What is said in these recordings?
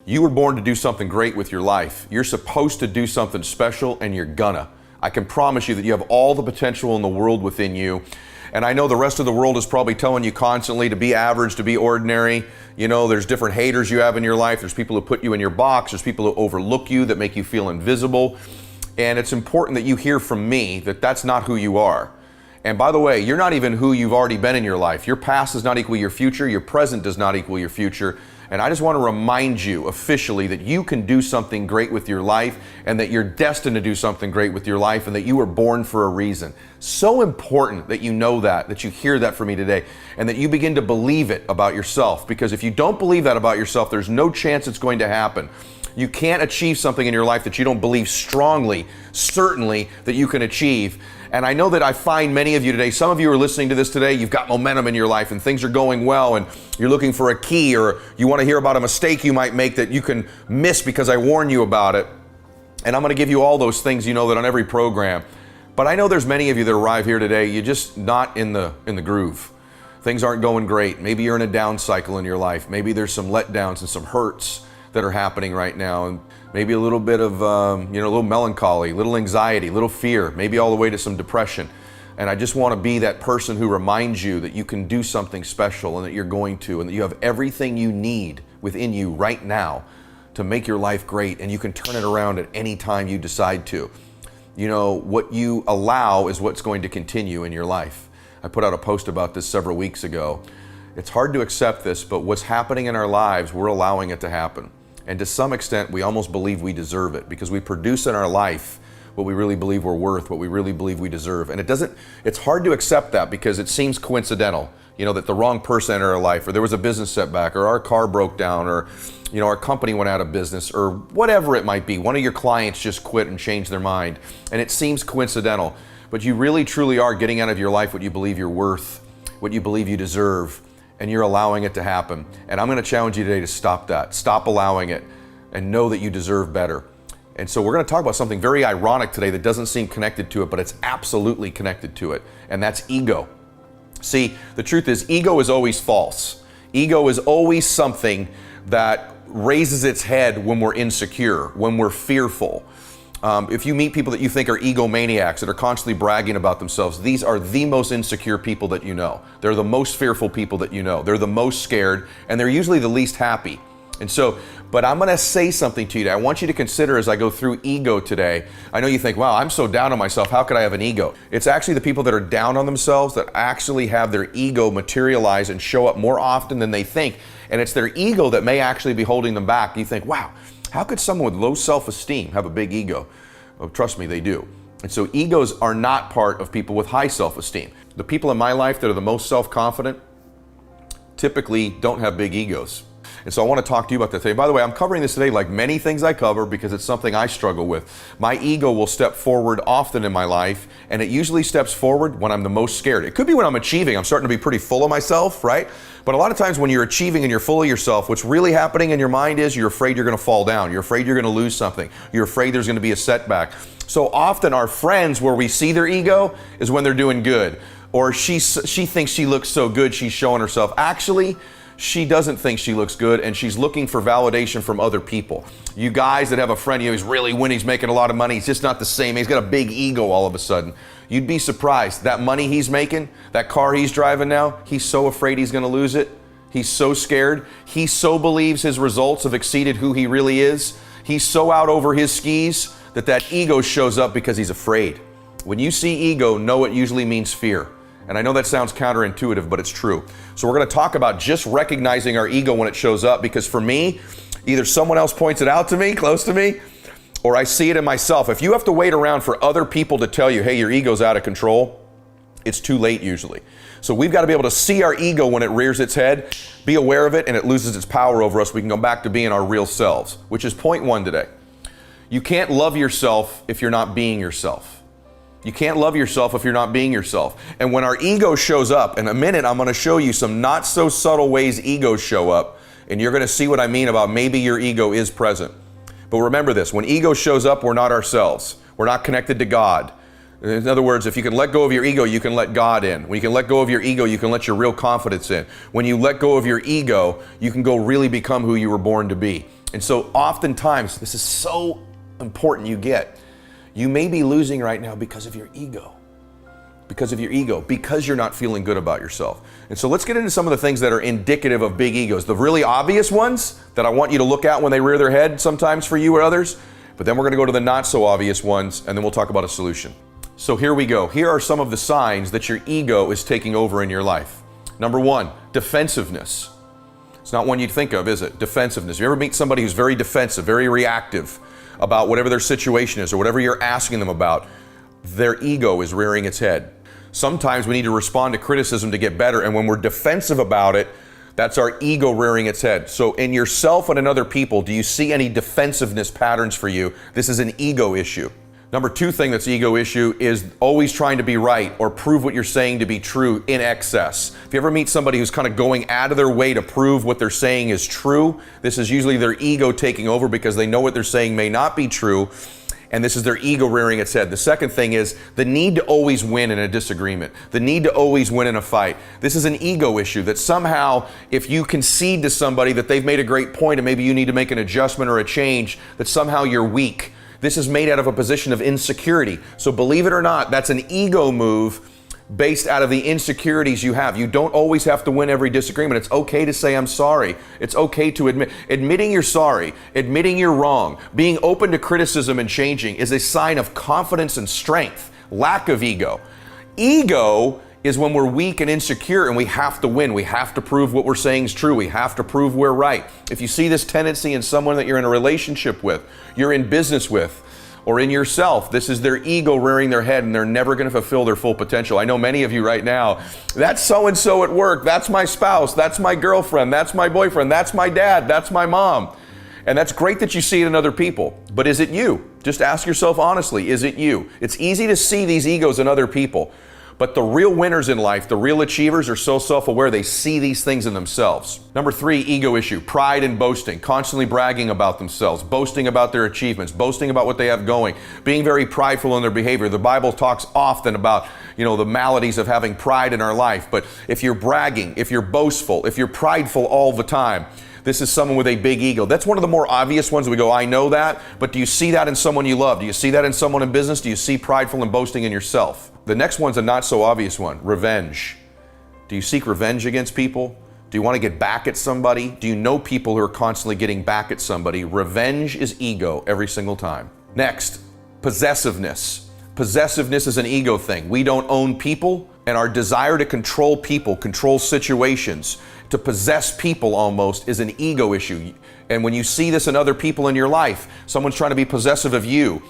You were born to do something great with your life. You're supposed to do something special, and you're gonna. I can promise you that you have all the potential in the world within you. And I know the rest of the world is probably telling you constantly to be average, to be ordinary. You know, there's different haters you have in your life. There's people who put you in your box. There's people who overlook you, that make you feel invisible. And it's important that you hear from me that that's not who you are. And by the way, you're not even who you've already been in your life. Your past does not equal your future. Your present does not equal your future. And I just want to remind you officially that you can do something great with your life, and that you're destined to do something great with your life, and that you were born for a reason. So important that you know that you hear that from me today, and that you begin to believe it about yourself. Because if you don't believe that about yourself, there's no chance it's going to happen. You can't achieve something in your life that you don't believe strongly, certainly, that you can achieve. And I know that I find many of you today, some of you are listening to this today, you've got momentum in your life and things are going well, and you're looking for a key, or you want to hear about a mistake you might make that you can miss because I warned you about it. And I'm going to give you all those things, you know, that on every program. But I know there's many of you that arrive here today, you're just not in the groove. Things aren't going great. Maybe you're in a down cycle in your life. Maybe there's some letdowns and some hurts that are happening right now, and maybe a little bit of, a little melancholy, a little anxiety, a little fear, maybe all the way to some depression. And I just want to be that person who reminds you that you can do something special, and that you're going to, and that you have everything you need within you right now to make your life great, and you can turn it around at any time you decide to. You know, what you allow is what's going to continue in your life. I put out a post about this several weeks ago. It's hard to accept this, but what's happening in our lives, we're allowing it to happen. And to some extent, we almost believe we deserve it, because we produce in our life what we really believe we're worth, what we really believe we deserve. And it's hard to accept that, because it seems coincidental, you know, that the wrong person entered our life, or there was a business setback, or our car broke down, or, you know, our company went out of business, or whatever it might be. One of your clients just quit and changed their mind. And it seems coincidental, but you really truly are getting out of your life what you believe you're worth, what you believe you deserve. And you're allowing it to happen. And I'm going to challenge you today to stop that. Stop allowing it, and know that you deserve better. And so we're going to talk about something very ironic today that doesn't seem connected to it, but it's absolutely connected to it. And that's ego. See, the truth is, ego is always false. Ego is always something that raises its head when we're insecure, when we're fearful. If you meet people that you think are egomaniacs, that are constantly bragging about themselves, these are the most insecure people that you know. They're the most fearful people that you know. They're the most scared, and they're usually the least happy. And so, but I'm going to say something to you today. I want you to consider, as I go through ego today. I know you think, wow, I'm so down on myself. How could I have an ego? It's actually the people that are down on themselves that actually have their ego materialize and show up more often than they think. And it's their ego that may actually be holding them back. You think, wow, how could someone with low self-esteem have a big ego? Oh, trust me, they do. And so egos are not part of people with high self-esteem. The people in my life that are the most self-confident typically don't have big egos. And so I want to talk to you about that today. By the way, I'm covering this today like many things I cover, because it's something I struggle with. My ego will step forward often in my life, and it usually steps forward when I'm the most scared. It could be when I'm achieving. I'm starting to be pretty full of myself, right? But a lot of times when you're achieving and you're full of yourself, what's really happening in your mind is you're afraid you're going to fall down. You're afraid you're going to lose something. You're afraid there's going to be a setback. So often our friends, where we see their ego, is when they're doing good. Or she thinks she looks so good, she's showing herself. Actually, she doesn't think she looks good, and she's looking for validation from other people. You guys that have a friend, you know, he's really winning, he's making a lot of money, he's just not the same, he's got a big ego all of a sudden. You'd be surprised. That money he's making, that car he's driving now, he's so afraid he's going to lose it. He's so scared. He so believes his results have exceeded who he really is. He's so out over his skis that ego shows up because he's afraid. When you see ego, know it usually means fear. And I know that sounds counterintuitive, but it's true. So we're going to talk about just recognizing our ego when it shows up, because for me, either someone else points it out to me, close to me, or I see it in myself. If you have to wait around for other people to tell you, hey, your ego's out of control, it's too late usually. So we've got to be able to see our ego when it rears its head, be aware of it, and it loses its power over us. We can go back to being our real selves, which is point one today. You can't love yourself if you're not being yourself. You can't love yourself if you're not being yourself. And when our ego shows up, in a minute, I'm going to show you some not so subtle ways egos show up, and you're going to see what I mean about maybe your ego is present. But remember this, when ego shows up, we're not ourselves. We're not connected to God. In other words, if you can let go of your ego, you can let God in. When you can let go of your ego, you can let your real confidence in. When you let go of your ego, you can go really become who you were born to be. And so oftentimes, this is so important you may be losing right now because of your ego. Because you're not feeling good about yourself. And so let's get into some of the things that are indicative of big egos. The really obvious ones that I want you to look at when they rear their head sometimes for you or others, but then we're gonna go to the not so obvious ones, and then we'll talk about a solution. So here we go. Here are some of the signs that your ego is taking over in your life. Number one, defensiveness. It's not one you'd think of, is it? Defensiveness. You ever meet somebody who's very defensive, very reactive about whatever their situation is or whatever you're asking them about? Their ego is rearing its head. Sometimes we need to respond to criticism to get better, and when we're defensive about it, that's our ego rearing its head. So in yourself and in other people, do you see any defensiveness patterns for you? This is an ego issue. Number two thing that's ego issue is always trying to be right or prove what you're saying to be true in excess. If you ever meet somebody who's kind of going out of their way to prove what they're saying is true, this is usually their ego taking over because they know what they're saying may not be true. And this is their ego rearing its head. The second thing is the need to always win in a disagreement, the need to always win in a fight. This is an ego issue that somehow if you concede to somebody that they've made a great point and maybe you need to make an adjustment or a change, that somehow you're weak. This is made out of a position of insecurity. So believe it or not, that's an ego move based out of the insecurities you have. You don't always have to win every disagreement. It's okay to say I'm sorry. It's okay to admitting you're sorry, admitting you're wrong, being open to criticism and changing is a sign of confidence and strength, lack of ego. Ego is when we're weak and insecure and we have to win. We have to prove what we're saying is true. We have to prove we're right. If you see this tendency in someone that you're in a relationship with, you're in business with, or in yourself, this is their ego rearing their head and they're never going to fulfill their full potential. I know many of you right now, that's so-and-so at work, that's my spouse, that's my girlfriend, that's my boyfriend, that's my dad, that's my mom. And that's great that you see it in other people, but is it you? Just ask yourself honestly, is it you? It's easy to see these egos in other people, but the real winners in life, the real achievers are so self-aware they see these things in themselves. Number three, ego issue, pride and boasting, constantly bragging about themselves, boasting about their achievements, boasting about what they have going, being very prideful in their behavior. The Bible talks often about, the maladies of having pride in our life, but if you're bragging, if you're boastful, if you're prideful all the time, this is someone with a big ego. That's one of the more obvious ones. We go, I know that, but do you see that in someone you love? Do you see that in someone in business? Do you see prideful and boasting in yourself? The next one's a not so obvious one, revenge. Do you seek revenge against people? Do you want to get back at somebody? Do you know people who are constantly getting back at somebody? Revenge is ego every single time. Next, possessiveness. Possessiveness is an ego thing. We don't own people, and our desire to control people, control situations, to possess people almost is an ego issue. And when you see this in other people in your life, someone's trying to be possessive of you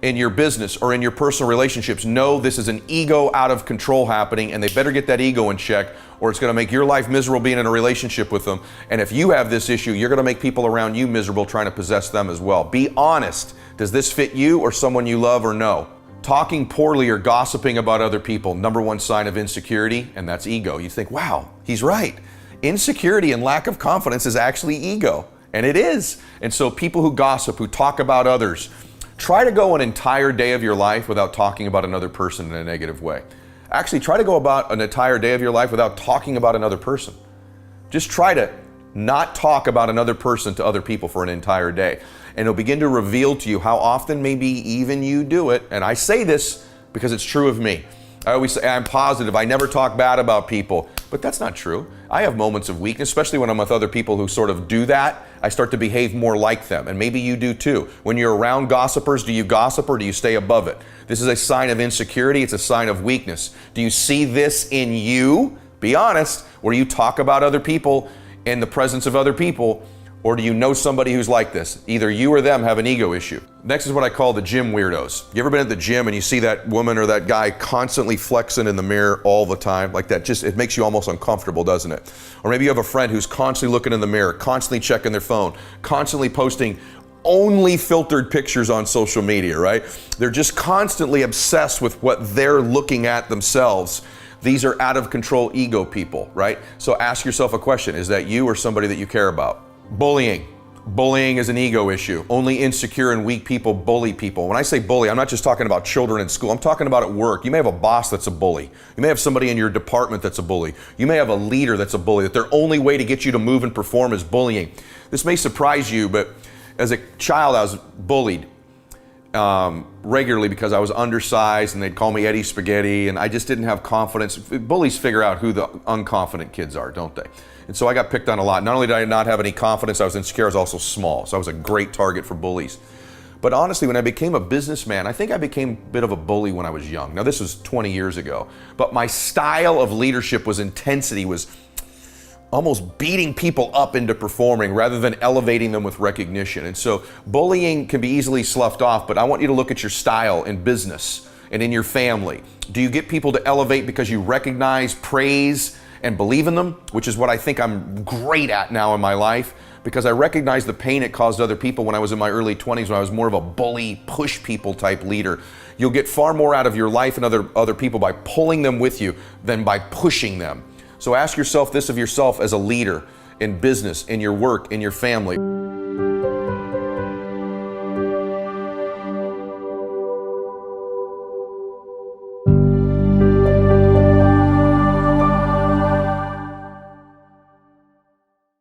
in your business or in your personal relationships, know this is an ego out of control happening, and they better get that ego in check or it's going to make your life miserable being in a relationship with them. And if you have this issue, you're going to make people around you miserable trying to possess them as well. Be honest. Does this fit you or someone you love or no? Talking poorly or gossiping about other people, number one sign of insecurity, and that's ego. You think, wow, he's right. Insecurity and lack of confidence is actually ego, and it is. And so people who gossip, who talk about others, try to go an entire day of your life without talking about another person in a negative way. Actually, try to go about an entire day of your life without talking about another person. Just try to not talk about another person to other people for an entire day. And it'll begin to reveal to you how often maybe even you do it. And I say this because it's true of me. I always say I'm positive. I never talk bad about people, but that's not true. I have moments of weakness, especially when I'm with other people who sort of do that. I start to behave more like them, and maybe you do too. When you're around gossipers, do you gossip or do you stay above it? This is a sign of insecurity. It's a sign of weakness. Do you see this in you? Be honest. Where you talk about other people in the presence of other people, or do you know somebody who's like this? Either you or them have an ego issue. Next is what I call the gym weirdos. You ever been at the gym and you see that woman or that guy constantly flexing in the mirror all the time? Like that, just it makes you almost uncomfortable, doesn't it? Or maybe you have a friend who's constantly looking in the mirror, constantly checking their phone, constantly posting only filtered pictures on social media, right? They're just constantly obsessed with what they're looking at themselves. These are out of control ego people, right? So ask yourself a question. Is that you or somebody that you care about? Bullying. Bullying is an ego issue. Only insecure and weak people bully people. When I say bully, I'm not just talking about children in school. I'm talking about at work. You may have a boss that's a bully. You may have somebody in your department that's a bully. You may have a leader that's a bully, that their only way to get you to move and perform is bullying. This may surprise you, but As a child, I was bullied regularly because I was undersized and they'd call me Eddie Spaghetti, and I just didn't have confidence. Bullies figure out who the unconfident kids are, don't they? And so I got picked on a lot. Not only did I not have any confidence, I was insecure, I was also small. So I was a great target for bullies. But honestly, when I became a businessman, I think I became a bit of a bully when I was young. Now, this was 20 years ago. But my style of leadership was intensity, was almost beating people up into performing rather than elevating them with recognition. And so bullying can be easily sloughed off, but I want you to look at your style in business and in your family. Do you get people to elevate because you recognize, praise, and believe in them, which is what I think I'm great at now in my life, because I recognize the pain it caused other people when I was in my early 20s, when I was more of a bully, push people type leader. You'll get far more out of your life and other people by pulling them with you than by pushing them. So ask yourself this of yourself as a leader in business, in your work, in your family.